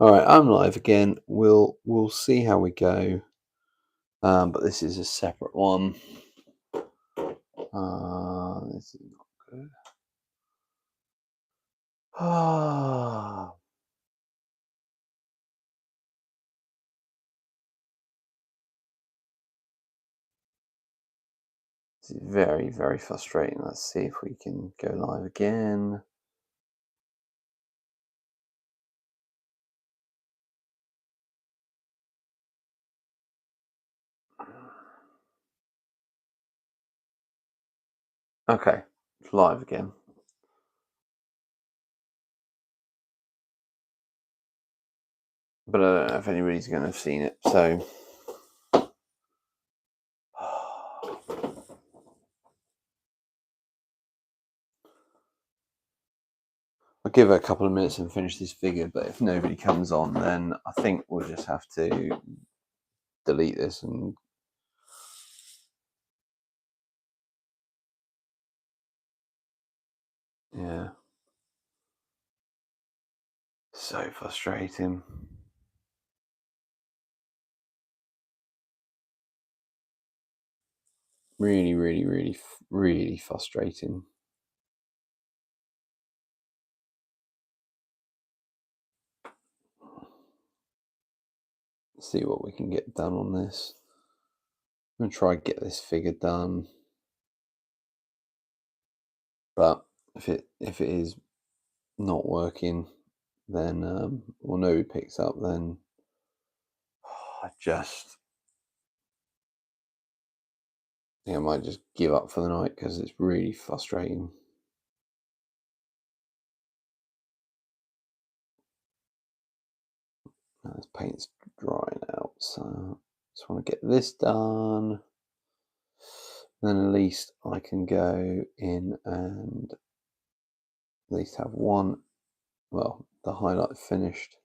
All right, I'm live again. We'll see how we go. But this is a separate one. This is not good. Ah, this is very, very frustrating. Let's see if we can go live again. Okay, it's live again. But I don't know if anybody's going to have seen it. So I'll give it a couple of minutes and finish this figure. But if nobody comes on, then I think we'll just have to delete this and yeah. So frustrating. Really, really, really, really frustrating. See what we can get done on this. I'm gonna try and get this figure done. But if it is not working, then or nobody picks up, then I just think I might just give up for the night because it's really frustrating. Now this paint's drying out, so just want to get this done. Then at least I can go in and at least have one, well, the highlight finished.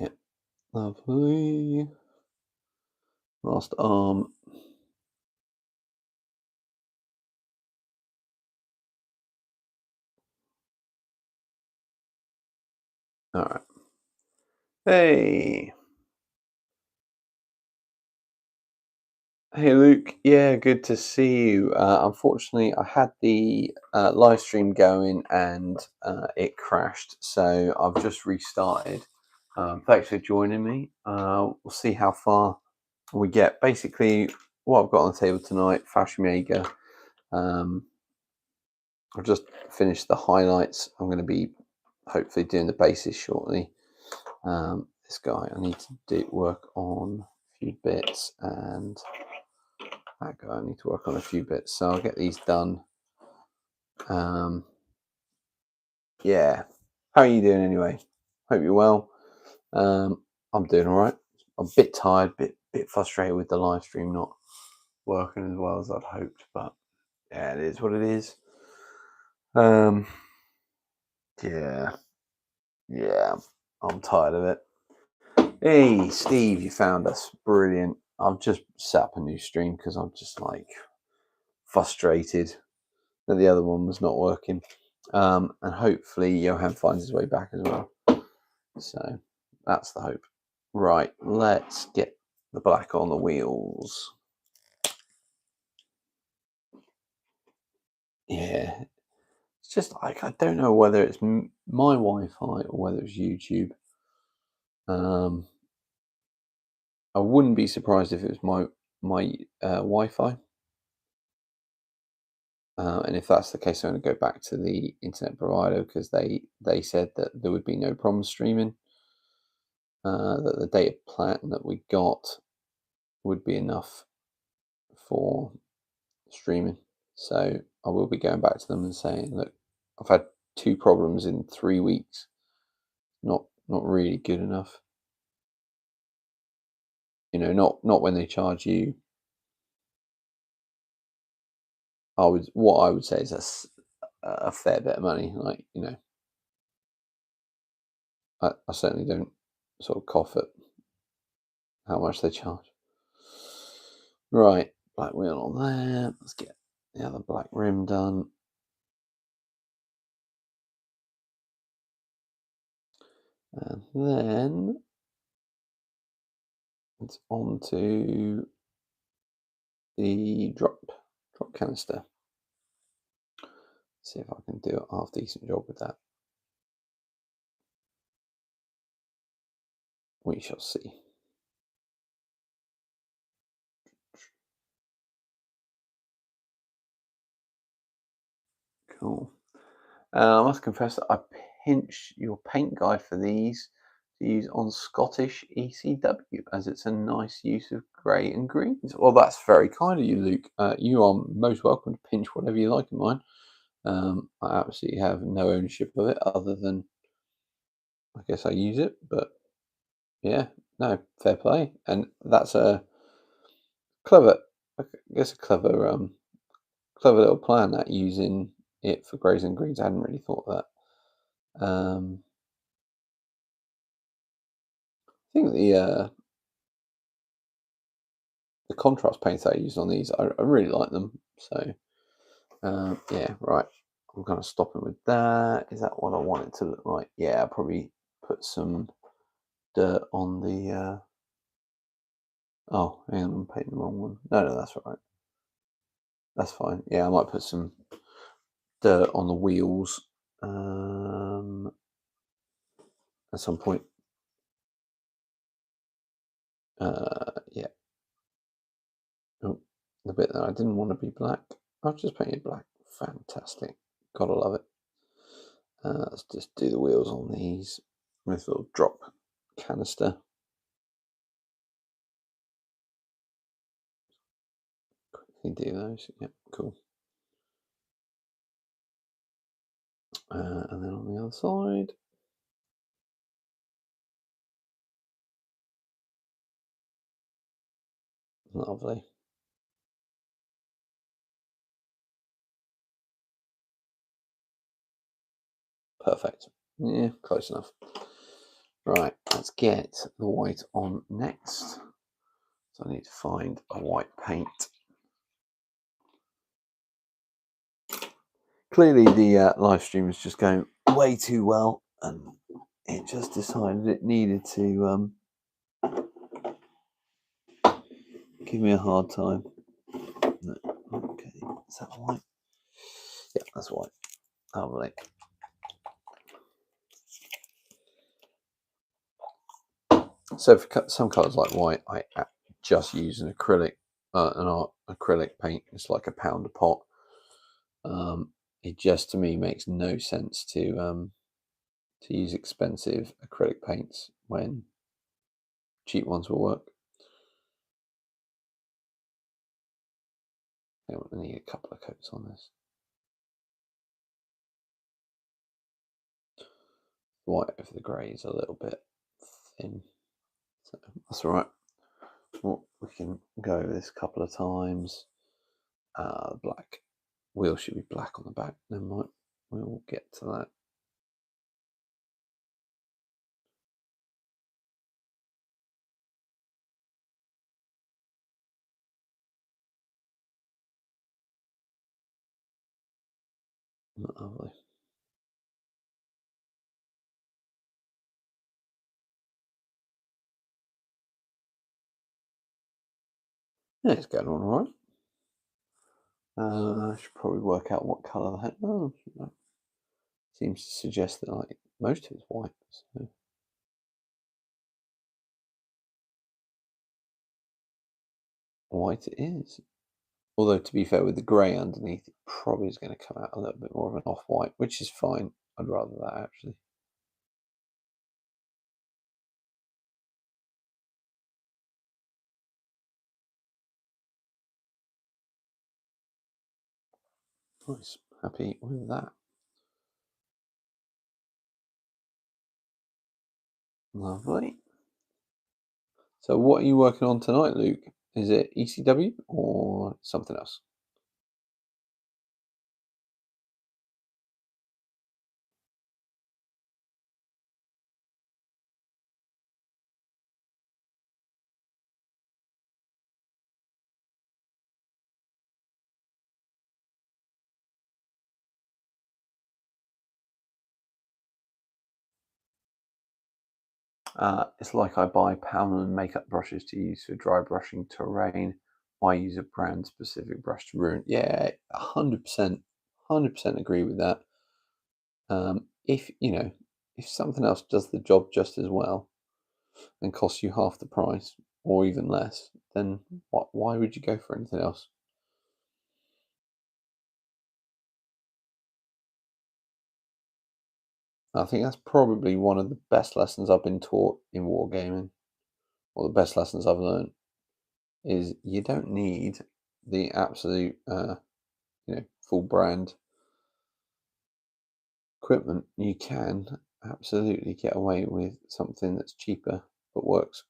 Yeah, lovely. Last arm. All right. Hey. Hey Luke, yeah, good to see you. Unfortunately, I had the live stream going and it crashed, so I've just restarted. Thanks for joining me. We'll see how far we get. Basically, what I've got on the table tonight, Fashionmaker. Um, I've just finished the highlights. I'm going to be hopefully doing the bases shortly. This guy, I need to work on a few bits and. That guy, I need to work on a few bits, so I'll get these done. Yeah. How are you doing anyway? Hope you're well. I'm doing all right. I'm a bit tired, bit frustrated with the live stream not working as well as I'd hoped, but yeah, it is what it is. Um, yeah, yeah, I'm tired of it. Hey, Steve, you found us. Brilliant. I've just set up a new stream because I'm just like frustrated that the other one was not working. And hopefully Johan finds his way back as well. So that's the hope. Right, let's get the black on the wheels. Yeah, it's just like I don't know whether it's my Wi-Fi or whether it's YouTube. Um, I wouldn't be surprised if it was my Wi-Fi. And if that's the case, I'm going to go back to the internet provider because they said that there would be no problem streaming. That the data plan that we got would be enough for streaming. So I will be going back to them and saying, look, I've had two problems in 3 weeks. Not really good enough. Not when they charge you. What I would say is that's a fair bit of money. Like I certainly don't sort of cough at how much they charge. Right, black wheel on there. Let's get the other black rim done. And then it's on to the drop canister. See if I can do a half decent job with that. We shall see. Cool. I must confess that I pinch your paint guide for these to use on Scottish ECW, as it's a nice use of grey and greens. Well, that's very kind of you, Luke. You are most welcome to pinch whatever you like in mine. I absolutely have no ownership of it other than I guess I use it, but yeah, no, fair play. And that's a clever, I guess a clever little plan, that using it for greys and greens. I hadn't really thought of that. I think the contrast paints I use on these, I really like them. So yeah, right. I'm kind of stopping with that. Is that what I want it to look like? Yeah, I'll probably put some dirt on the. Oh, hang on, I'm painting the wrong one. No, that's all right. That's fine. Yeah, I might put some dirt on the wheels at some point. Yeah. Oh, the bit that I didn't want to be black, I've just painted black. Fantastic. Gotta love it. Let's just do the wheels on these with a little drop canister. Quickly do those. Yep, cool. And then on the other side. Lovely. Perfect. Yeah, close enough. Right, let's get the white on next. So I need to find a white paint. Clearly the live stream is just going way too well, and it just decided it needed to give me a hard time. No. Okay, is that white? Yeah, that's white. Lovely. So for some colours like white, I just use an acrylic, acrylic paint. It's like £1 a pot. It just, to me, makes no sense to use expensive acrylic paints when cheap ones will work. I need a couple of coats on this. White over the grey is a little bit thin, so that's all right. Well, we can go over this a couple of times. Black wheel should be black on the back. Never mind, we'll get to that. Lovely. Yeah, it's going on all right. I should probably work out what colour the head. Oh, seems to suggest that like most of it's white. So. White it is. Although, to be fair, with the grey underneath, it probably is going to come out a little bit more of an off-white, which is fine. I'd rather that, actually. Nice. Happy with that. Lovely. So what are you working on tonight, Luke? Is it ECW or something else? It's like I buy Poundland makeup brushes to use for dry brushing terrain. I use a brand specific brush to ruin. Yeah, 100%, 100% agree with that. If if something else does the job just as well and costs you half the price or even less, then why would you go for anything else? I think that's probably one of the best lessons I've been taught in wargaming, or the best lessons I've learned is you don't need the absolute, full brand equipment. You can absolutely get away with something that's cheaper but works.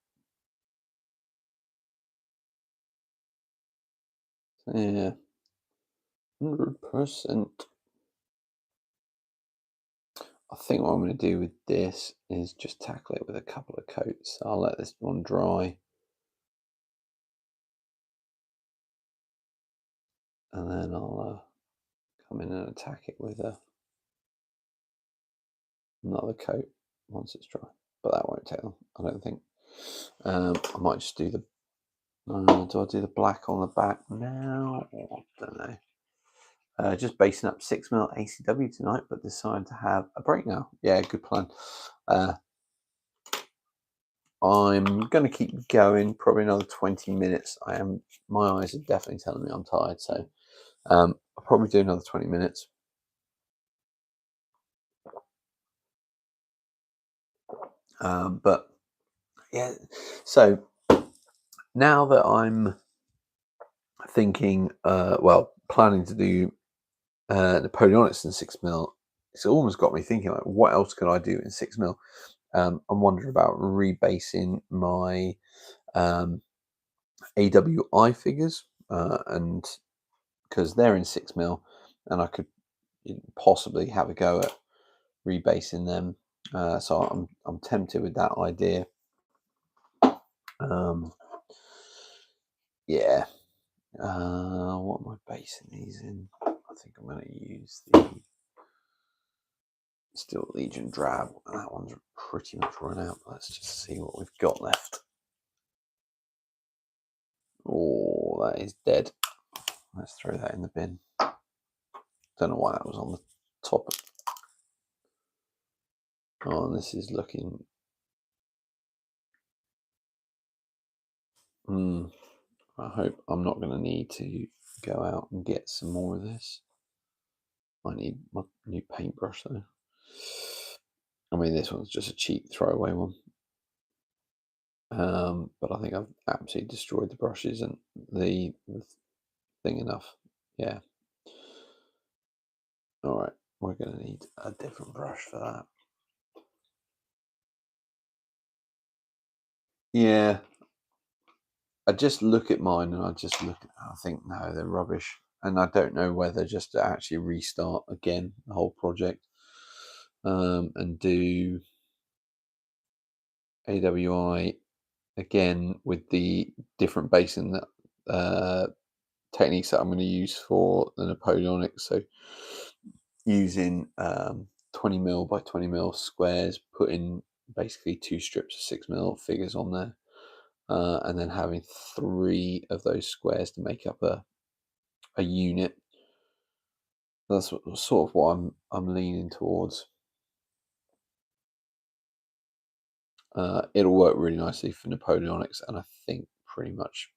So, yeah, 100%. I think what I'm going to do with this is just tackle it with a couple of coats. So I'll let this one dry, and then I'll come in and attack it with another coat once it's dry. But that won't take long, I don't think. I might just do the. Do I do the black on the back now? Or I don't know. Just basing up 6mm ACW tonight, but decided to have a break now. Yeah, good plan. I'm going to keep going probably another 20 minutes. My eyes are definitely telling me I'm tired, so I'll probably do another 20 minutes. But yeah, so now that I'm thinking, planning to do Napoleonics in 6mm, it's almost got me thinking, like, what else could I do in 6mm? I'm wondering about rebasing my AWI figures, and because they're in 6mm, and I could possibly have a go at rebasing them. So I'm tempted with that idea. Yeah. What am I basing these in? I think I'm going to use the Steel Legion Drab. That one's pretty much run out. Let's just see what we've got left. Oh, that is dead. Let's throw that in the bin. Don't know why that was on the top. Oh, this is looking. I hope I'm not going to need to go out and get some more of this. I need my new paintbrush though. I mean, this one's just a cheap throwaway one. But I think I've absolutely destroyed the brushes and the thing enough. Yeah. All right, we're going to need a different brush for that. Yeah. I just look at mine and I think, no, they're rubbish. And I don't know whether just to actually restart again the whole project, and do AWI again with the different basing that techniques that I'm going to use for the Napoleonics. So using 20mm by 20mm squares, putting basically 2 strips of 6mm figures on there, and then having 3 of those squares to make up a unit. That's sort of what I'm leaning towards. It'll work really nicely for Napoleonics, and I think pretty much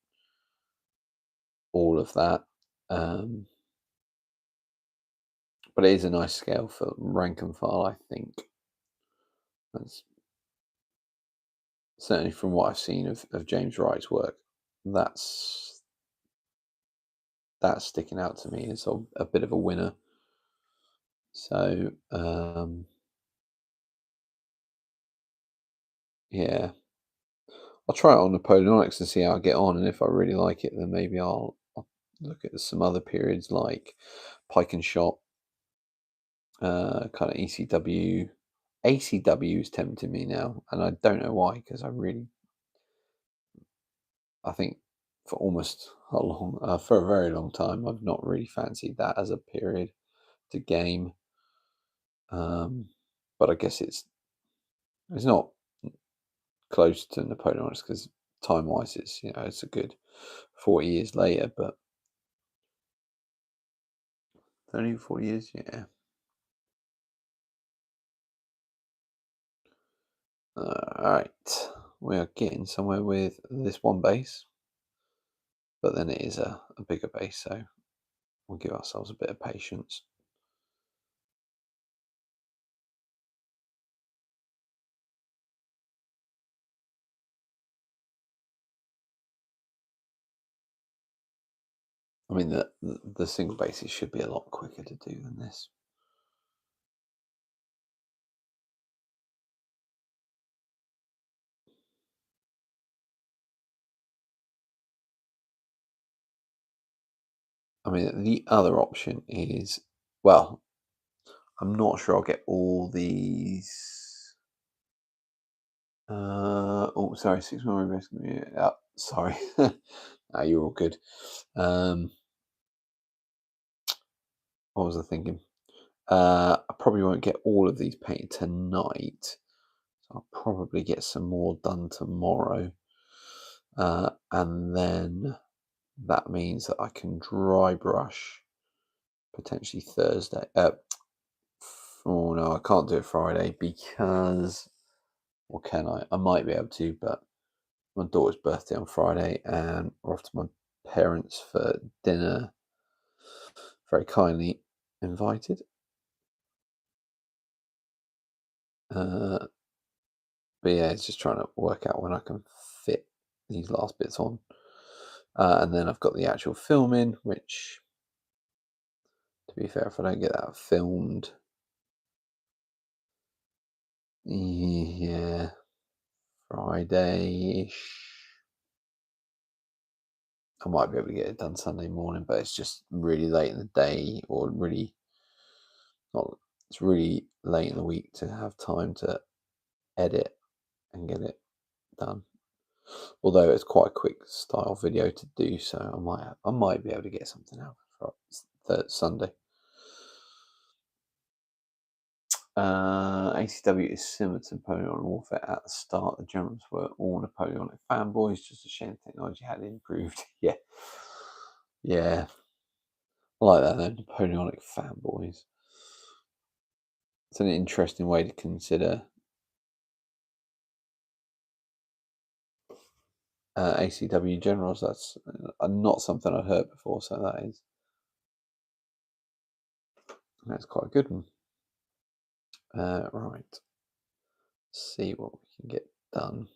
all of that. But it is a nice scale for rank and file, I think. That's certainly from what I've seen of James Wright's work. That's sticking out to me as a bit of a winner. So yeah, I'll try it on Napoleonics and see how I get on, and if I really like it, then maybe I'll look at some other periods like Pike and Shot, kind of ECW. ACW is tempting me now, and I don't know why, because I think for a very long time, I've not really fancied that as a period to game. But I guess it's not close to Napoleonics because time-wise, it's a good 40 years later, but 30, 40 years, yeah. Alright, we are getting somewhere with this one base, but then it is a bigger base, so we'll give ourselves a bit of patience. I mean, the single bases should be a lot quicker to do than this. I mean, the other option is, well, I'm not sure I'll get all these. Oh, sorry, 6 more risk. Yeah, sorry. You're all good. What was I thinking? I probably won't get all of these painted tonight. So I'll probably get some more done tomorrow. And then that means that I can dry brush potentially Thursday. Oh no, I can't do it Friday because, or can I? I might be able to, but my daughter's birthday on Friday, and we're off to my parents for dinner. Very kindly invited. But yeah, it's just trying to work out when I can fit these last bits on. And then I've got the actual filming, which, to be fair, if I don't get that filmed, yeah, Friday-ish. I might be able to get it done Sunday morning, but it's just really late in the day, or really not. It's really late in the week to have time to edit and get it done. Although it's quite a quick style video to do, so I might be able to get something out for Sunday. ACW is similar to Napoleonic Warfare at the start. The Germans were all Napoleonic fanboys. Just a shame technology had improved. Yeah, yeah, I like that. Though, Napoleonic fanboys. It's an interesting way to consider ACW generals. That's not something I've heard before, so that's quite a good one. Right, let's see what we can get done.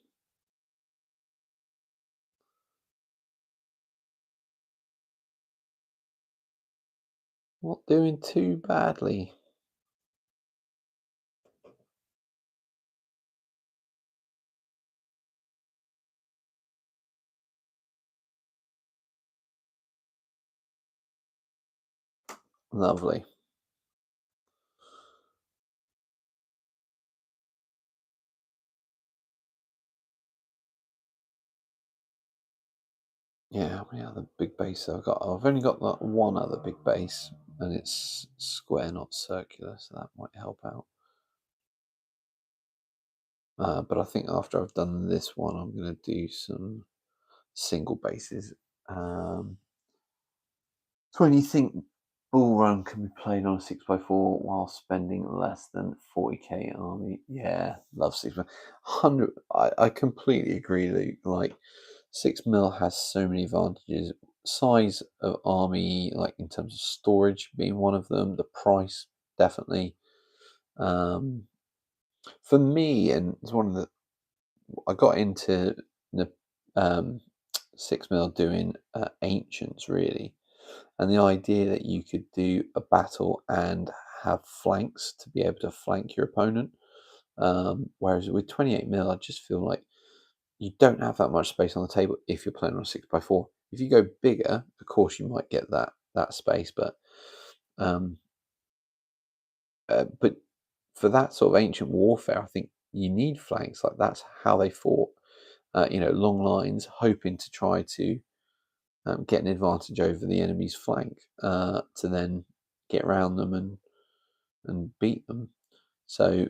Not doing too badly. Lovely. Yeah, how many other big base I've got? I've only got like one other big base, and it's square, not circular, so that might help out. But I think after I've done this one, I'm going to do some single bases. So when you think Bull Run can be played on a 6x4 while spending less than 40k army, yeah, love 6x100. I completely agree that like 6 mil has so many advantages. Size of army, like in terms of storage being one of them, the price definitely. For me, and it's one of the I got into the 6 mil doing ancients really, and the idea that you could do a battle and have flanks to be able to flank your opponent. Whereas with 28 mil, I just feel like you don't have that much space on the table if you're playing on a 6x4. If you go bigger, of course, you might get that space, um, but for that sort of ancient warfare, I think you need flanks. Like that's how they fought. Long lines, hoping to try to get an advantage over the enemy's flank to then get around them and beat them. So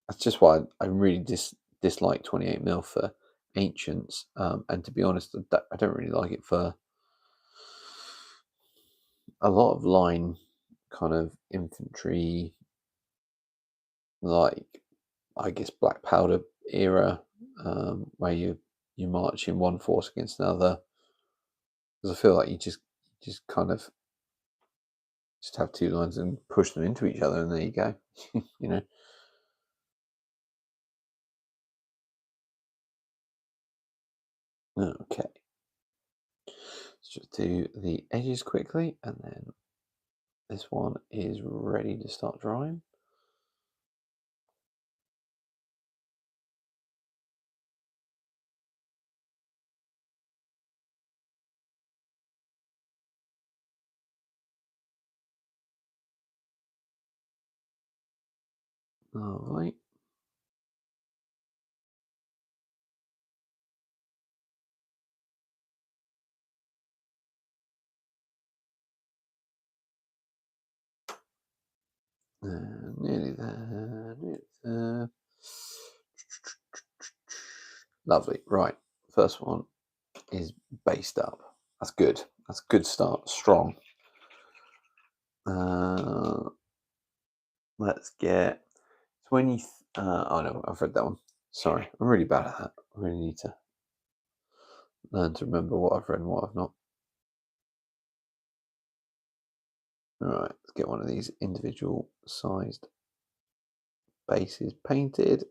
that's just why I really dislike 28mm for Ancients, and to be honest, I don't really like it for a lot of line kind of infantry, like I guess Black Powder era, where you march in one force against another, because I feel like you just kind of just have two lines and push them into each other, and there you go. You know. Okay. Let's just do the edges quickly, and then this one is ready to start drying. All right. Nearly there, nearly there. Lovely. Right. First one is based up. That's good. That's a good start. Strong. Let's get 20. Oh no, I've read that one. Sorry. I'm really bad at that. I really need to learn to remember what I've read and what I've not. All right. Let's get one of these individual sized bases painted.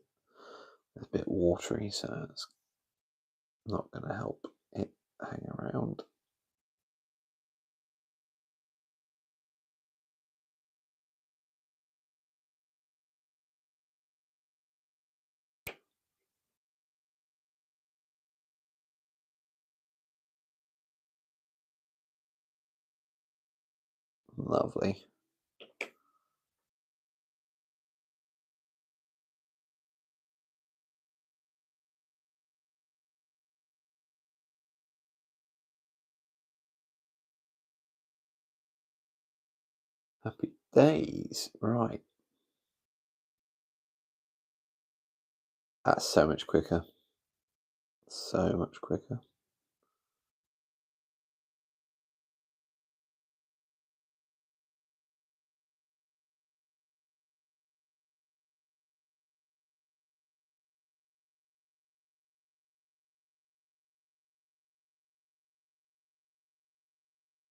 It's a bit watery, so it's not going to help it hang around. Lovely. Happy days. Right. That's so much quicker. So much quicker.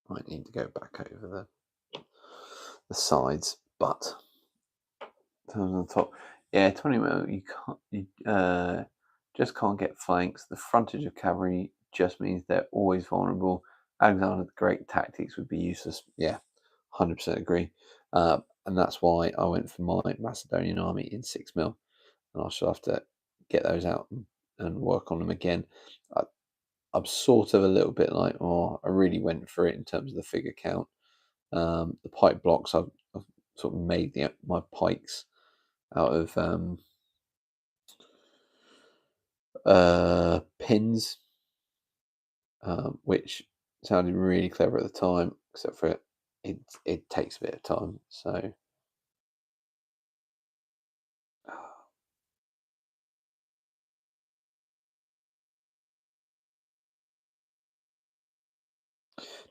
Might need to go back over the sides, but on the top, yeah, 20mm. You just can't get flanks. The frontage of cavalry just means they're always vulnerable. Alexander the Great tactics would be useless. Yeah, 100% agree. And that's why I went for my Macedonian army in 6mm, and I shall have to get those out and work on them again. I'm sort of a little bit like, oh, I really went for it in terms of the figure count. The pike blocks, I've sort of made my pikes out of pins, which sounded really clever at the time, except for it takes a bit of time. So,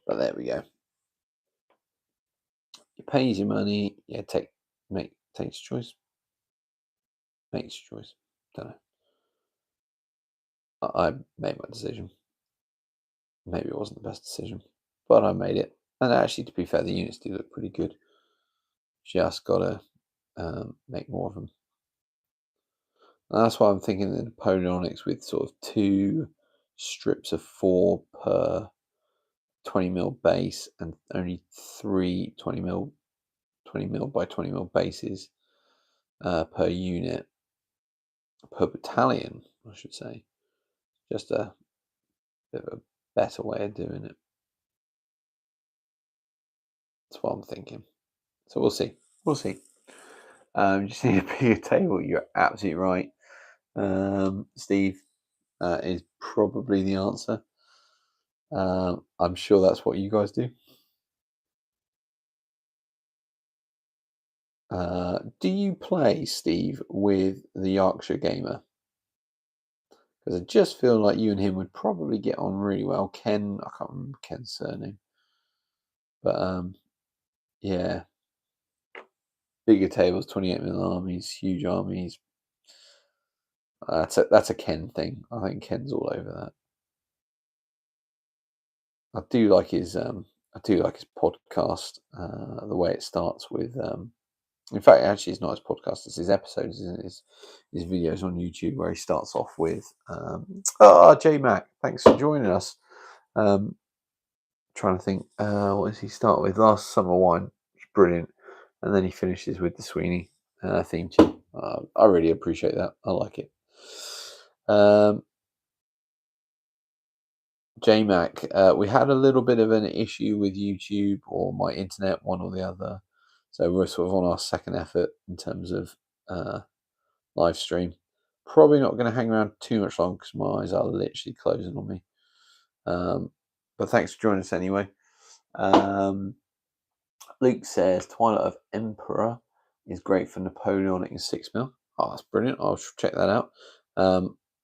but there we go. He pays your money. Yeah, takes choice. Makes choice. Don't know. I made my decision. Maybe it wasn't the best decision, but I made it. And actually, to be fair, the units do look pretty good. Just gotta make more of them. And that's why I'm thinking the Napoleonics with sort of 2 strips of 4 per 20mm base and only 3 20mm by 20mm bases per unit, per battalion, I should say. Just a bit of a better way of doing it. That's what I'm thinking. So we'll see. We'll see. Just need a bigger table. You're absolutely right. Steve is probably the answer. I'm sure that's what you guys do. Do you play, Steve, with the Yorkshire Gamer? because I just feel like you and him would probably get on really well. Ken, I can't remember Ken's surname, but yeah, bigger tables, 28mm armies, huge armies. That's a Ken thing. I think Ken's all over that. I do like his podcast. The way it starts with in fact, actually, it's not his podcast; it's his episodes, isn't it? His videos on YouTube where he starts off with J Mac, thanks for joining us. Trying to think, what does he start with? Last Summer Wine, which is brilliant, and then he finishes with the Sweeney theme tune. I really appreciate that. I like it. JMac, we had a little bit of an issue with YouTube or my internet, one or the other. So we're sort of on our second effort in terms of live stream. Probably not going to hang around too much long because my eyes are literally closing on me. But thanks for joining us anyway. Luke says Twilight of Emperor is great for Napoleonic and 6mm. Oh, that's brilliant. I'll check that out.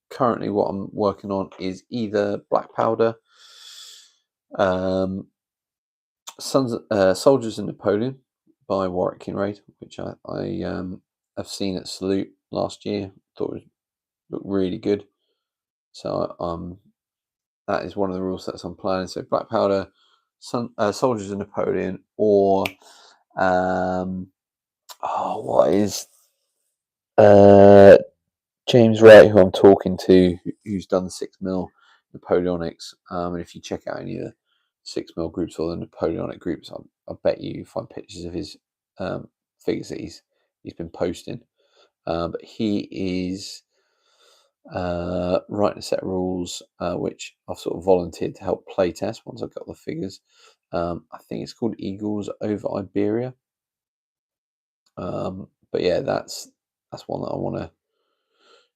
Currently, what I'm working on is either Black Powder, Soldiers of Napoleon by Warwick Kinraid, which I have seen at Salute last year. Thought it looked really good. So that is one of the rules sets I'm planning. So Black Powder, Soldiers of Napoleon, or what is James Wright, who I'm talking to, who's done the 6mm Napoleonics. And if you check out any of the 6mm groups or the Napoleonic groups, I bet you find pictures of his figures that he's been posting. But he is writing a set of rules, which I've sort of volunteered to help play test once I've got the figures. I think it's called Eagles over Iberia. But yeah, that's one that I want to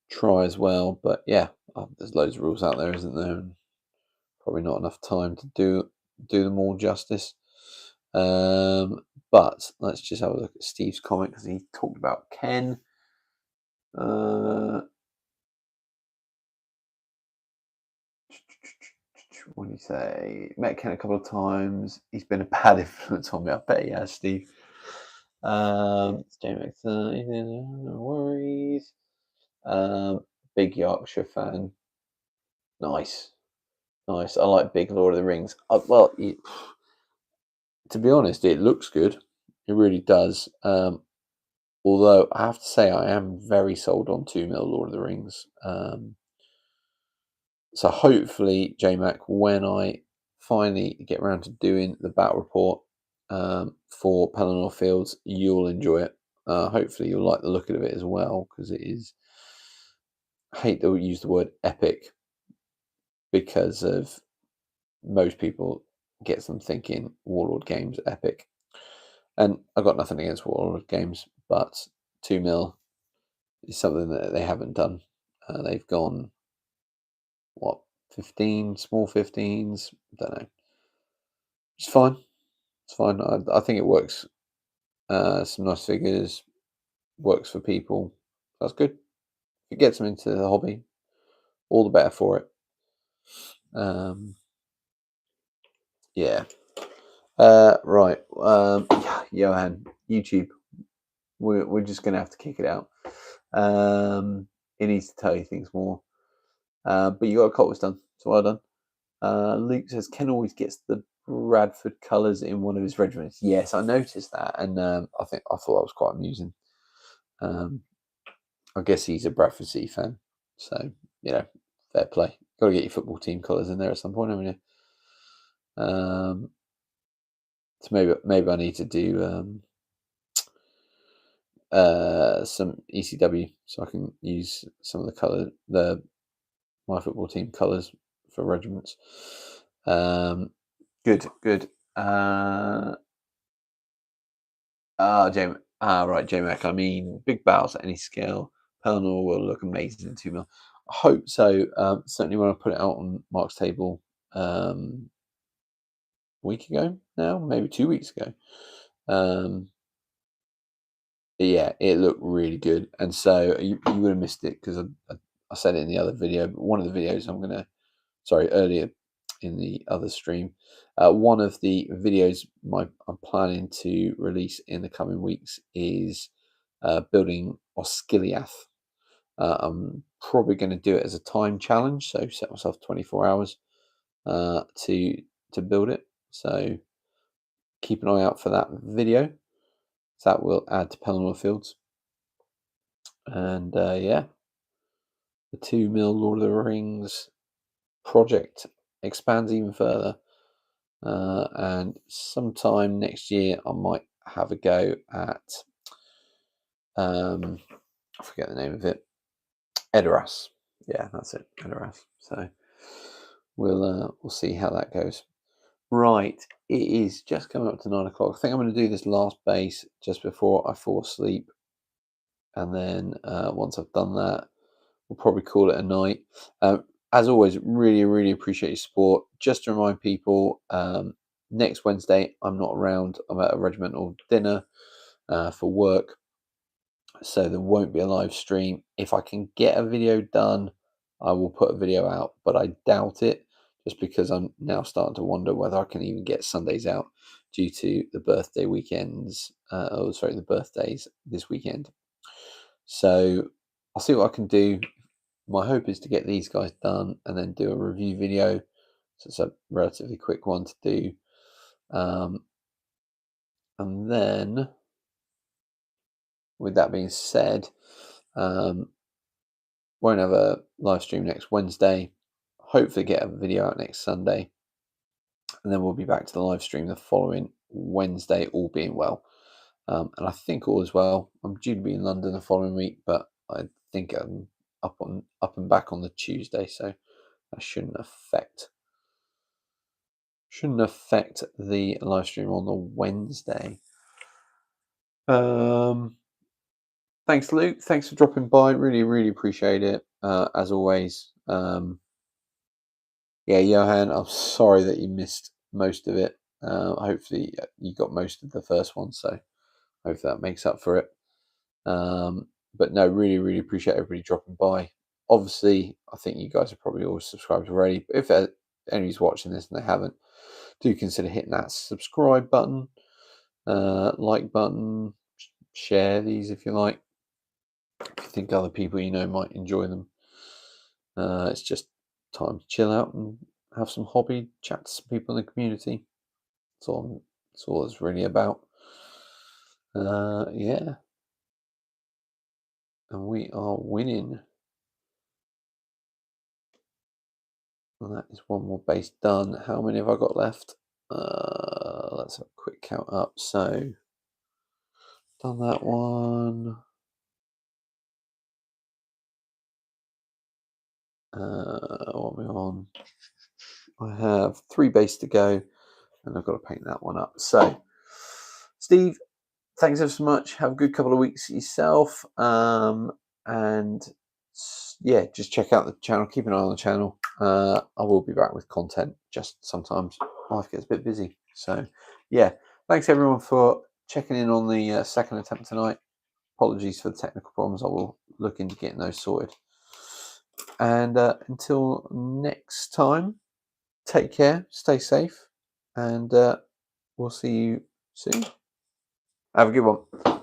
try as well. But yeah, there's loads of rules out there, isn't there? And probably not enough time to do them all justice. But let's just have a look at Steve's comment because he talked about Ken. What do you say? Met Ken a couple of times. He's been a bad influence on me. I bet he has, Steve. Jamie, no worries. Big Yorkshire fan. Nice. I like big Lord of the Rings. To be honest, it looks good. It really does. Although I have to say, I am very sold on 2mm Lord of the Rings. So hopefully, JMac, when I finally get around to doing the battle report for Pelennor Fields, you'll enjoy it. Hopefully, you'll like the look of it as well, because it is. I hate to use the word epic because of most people gets them thinking Warlord games epic. And I've got nothing against Warlord games, but 2mm is something that they haven't done. They've gone, 15, small 15s? Don't know. It's fine. It's fine. I think it works. Some nice figures. Works for people. That's good. If it gets them into the hobby, all the better for it. Yeah. Right. Johan, YouTube. We're just going to have to kick it out. It needs to tell you things more. But you got a cult done. So well done. Luke says Ken always gets the Bradford colours in one of his regiments. Yes, I noticed that, and I thought that was quite amusing. I guess he's a Bradford City fan, so fair play. Got to get your football team colours in there at some point, haven't you? So maybe I need to do some ECW so I can use some of the my football team colours for regiments. Good. Right, JMac. I mean, big battles at any scale. Pelennor will look amazing in 2mm. I hope so. Certainly when I put it out on Mark's table a week ago now, maybe 2 weeks ago. Yeah, it looked really good, and so you would have missed it because I said it in the other video, but one of the videos earlier in the other stream, one of the videos I'm planning to release in the coming weeks is building Osgiliath. I'm probably going to do it as a time challenge, so set myself 24 hours to build it. So keep an eye out for that video. So that will add to Pelennor Fields. And yeah, the 2 mil Lord of the Rings project expands even further. And sometime next year, I might have a go at, I forget the name of it, Edoras. Yeah, that's it, Edoras. So we'll see how that goes. Right, it is just coming up to 9 o'clock. I think I'm going to do this last base just before I fall asleep. And then once I've done that, we'll probably call it a night. As always, really, really appreciate your support. Just to remind people, next Wednesday, I'm not around. I'm at a regimental dinner for work. So there won't be a live stream. If I can get a video done, I will put a video out, but I doubt it, just because I'm now starting to wonder whether I can even get Sundays out due to the birthday weekends. The birthdays this weekend. So I'll see what I can do. My hope is to get these guys done and then do a review video. So it's a relatively quick one to do. And then, with that being said, won't have a live stream next Wednesday. Hopefully get a video out next Sunday. And then we'll be back to the live stream the following Wednesday, all being well. And I think all is well. I'm due to be in London the following week, but I think I'm up and back on the Tuesday, so that shouldn't affect the live stream on the Wednesday. Thanks, Luke. Thanks for dropping by. Really, really appreciate it. As always. Yeah, Johan, I'm sorry that you missed most of it. Hopefully you got most of the first one, so hopefully that makes up for it. But no, really, really appreciate everybody dropping by. Obviously, I think you guys are probably all subscribed already, but if anybody's watching this and they haven't, do consider hitting that subscribe button, like button, share these if you like. If you think other people you know might enjoy them. It's just time to chill out and have some hobby, chat to some people in the community. That's all it's really about. Yeah. And we are winning. And that is one more base done. How many have I got left? Let's have a quick count up. So, done that one. What are we on? I have 3 base to go, and I've got to paint that one up. So, Steve, thanks ever so much. Have a good couple of weeks yourself. And yeah, just check out the channel. Keep an eye on the channel. I will be back with content. Just sometimes life gets a bit busy. So yeah, thanks everyone for checking in on the second attempt tonight. Apologies for the technical problems. I will look into getting those sorted. And until next time, take care, stay safe, and we'll see you soon. Have a good one.